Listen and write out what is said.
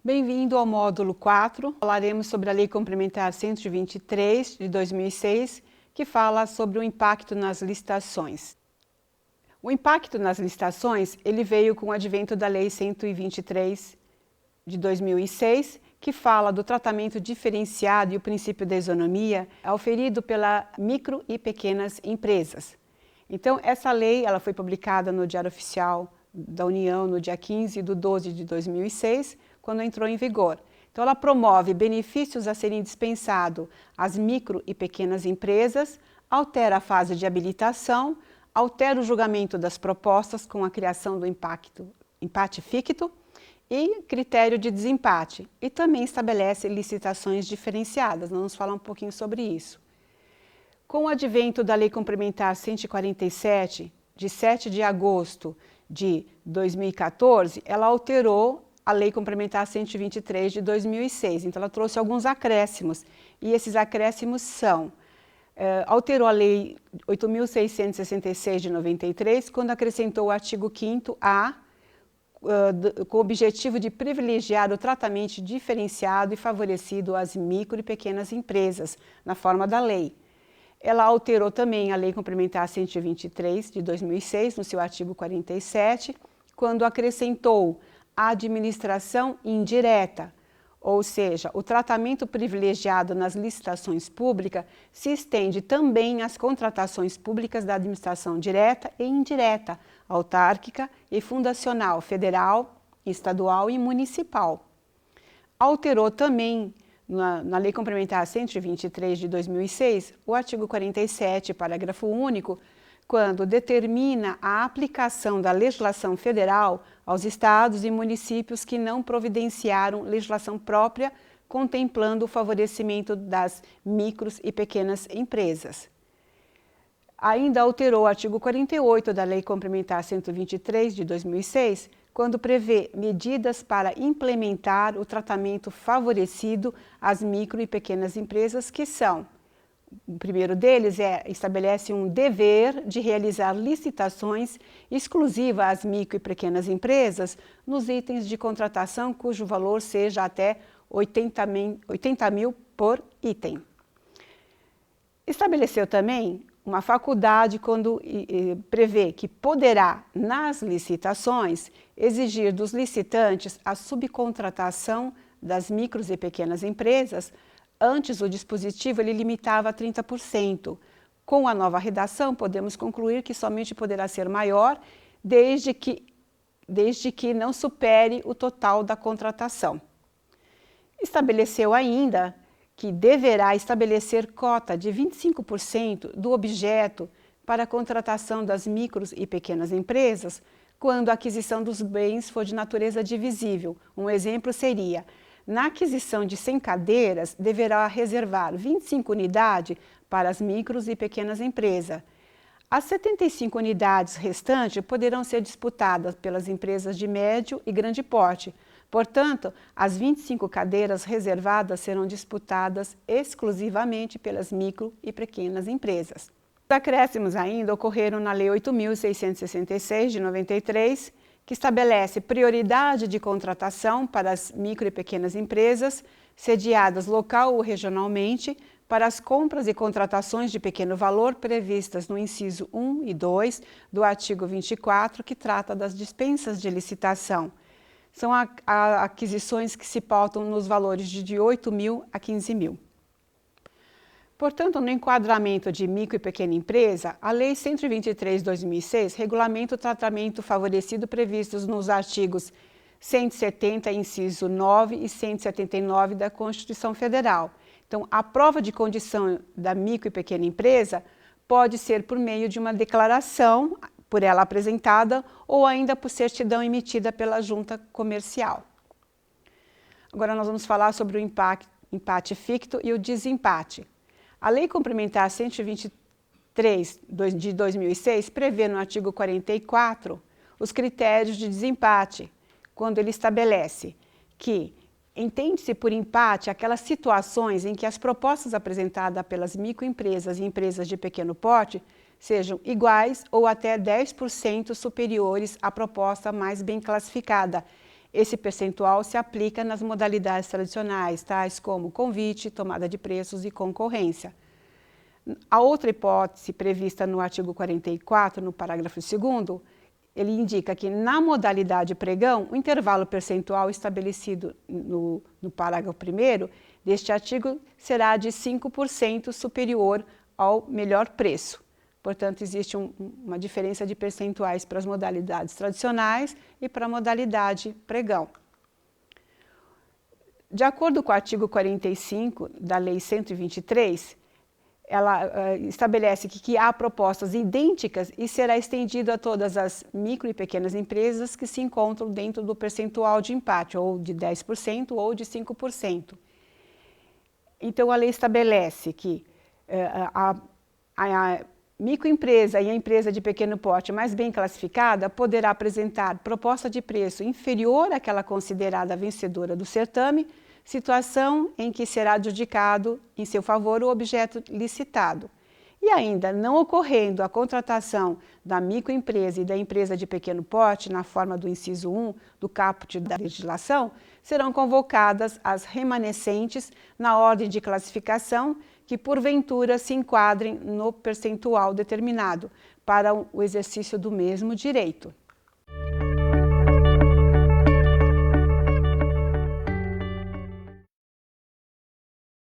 Bem-vindo ao módulo 4. Falaremos sobre a Lei Complementar 123 de 2006, que fala sobre o impacto nas licitações. O impacto nas licitações, ele veio com o advento da Lei 123 de 2006, que fala do tratamento diferenciado e o princípio da isonomia auferido pela micro e pequenas empresas. Então, essa lei ela foi publicada no Diário Oficial da União no dia 15/12 de 2006, quando entrou em vigor. Então, ela promove benefícios a serem dispensados às micro e pequenas empresas, altera a fase de habilitação, altera o julgamento das propostas com a criação do empate ficto e critério de desempate, e também estabelece licitações diferenciadas. Nós vamos falar um pouquinho sobre isso. Com o advento da Lei Complementar 147, de 7 de agosto de 2014, ela alterou a Lei Complementar 123 de 2006. Então, ela trouxe alguns acréscimos, e esses acréscimos são: alterou a Lei 8.666 de 93, quando acrescentou o artigo 5º-A, com o objetivo de privilegiar o tratamento diferenciado e favorecido às micro e pequenas empresas, na forma da lei. Ela alterou também a Lei Complementar 123 de 2006, no seu artigo 47, quando acrescentou a administração indireta, ou seja, o tratamento privilegiado nas licitações públicas se estende também às contratações públicas da administração direta e indireta, autárquica e fundacional, federal, estadual e municipal. Alterou também, na Lei Complementar 123 de 2006, o artigo 47, parágrafo único, quando determina a aplicação da legislação federal aos estados e municípios que não providenciaram legislação própria, contemplando o favorecimento das micros e pequenas empresas. Ainda alterou o artigo 48 da Lei Complementar 123 de 2006, quando prevê medidas para implementar o tratamento favorecido às micro e pequenas empresas, que são: o primeiro deles estabelece um dever de realizar licitações exclusivas às micro e pequenas empresas nos itens de contratação cujo valor seja até 80 mil por item. Estabeleceu também uma faculdade quando prevê que poderá, nas licitações, exigir dos licitantes a subcontratação das micros e pequenas empresas. Antes, o dispositivo ele limitava a 30%. Com a nova redação, podemos concluir que somente poderá ser maior desde que não supere o total da contratação. Estabeleceu ainda que deverá estabelecer cota de 25% do objeto para a contratação das micros e pequenas empresas quando a aquisição dos bens for de natureza divisível. Um exemplo seria: na aquisição de 100 cadeiras, deverá reservar 25 unidades para as micros e pequenas empresas. As 75 unidades restantes poderão ser disputadas pelas empresas de médio e grande porte. Portanto, as 25 cadeiras reservadas serão disputadas exclusivamente pelas micro e pequenas empresas. Os acréscimos ainda ocorreram na Lei 8.666 de 93, que estabelece prioridade de contratação para as micro e pequenas empresas sediadas local ou regionalmente para as compras e contratações de pequeno valor previstas no inciso 1 e 2 do artigo 24, que trata das dispensas de licitação. São aquisições que se pautam nos valores de 8 mil a 15 mil. Portanto, no enquadramento de micro e pequena empresa, a Lei 123 de 2006 regulamenta o tratamento favorecido previstos nos artigos 170, inciso 9 e 179 da Constituição Federal. Então, a prova de condição da micro e pequena empresa pode ser por meio de uma declaração, por ela apresentada, ou ainda por certidão emitida pela junta comercial. Agora nós vamos falar sobre o empate ficto e o desempate. A Lei Complementar 123 de 2006 prevê no artigo 44 os critérios de desempate, quando ele estabelece que entende-se por empate aquelas situações em que as propostas apresentadas pelas microempresas e empresas de pequeno porte sejam iguais ou até 10% superiores à proposta mais bem classificada, esse percentual se aplica nas modalidades tradicionais, tais como convite, tomada de preços e concorrência. A outra hipótese prevista no artigo 44, no parágrafo 2º, ele indica que na modalidade pregão, o intervalo percentual estabelecido no parágrafo 1º deste artigo será de 5% superior ao melhor preço. Portanto, existe uma diferença de percentuais para as modalidades tradicionais e para a modalidade pregão. De acordo com o artigo 45 da Lei 123, ela estabelece que há propostas idênticas e será estendido a todas as micro e pequenas empresas que se encontram dentro do percentual de empate, ou de 10% ou de 5%. Então, a lei estabelece que a microempresa e a empresa de pequeno porte mais bem classificada poderá apresentar proposta de preço inferior àquela considerada vencedora do certame, situação em que será adjudicado em seu favor o objeto licitado. E ainda, não ocorrendo a contratação da microempresa e da empresa de pequeno porte na forma do inciso 1 do caput da legislação, serão convocadas as remanescentes na ordem de classificação que porventura se enquadrem no percentual determinado para o exercício do mesmo direito.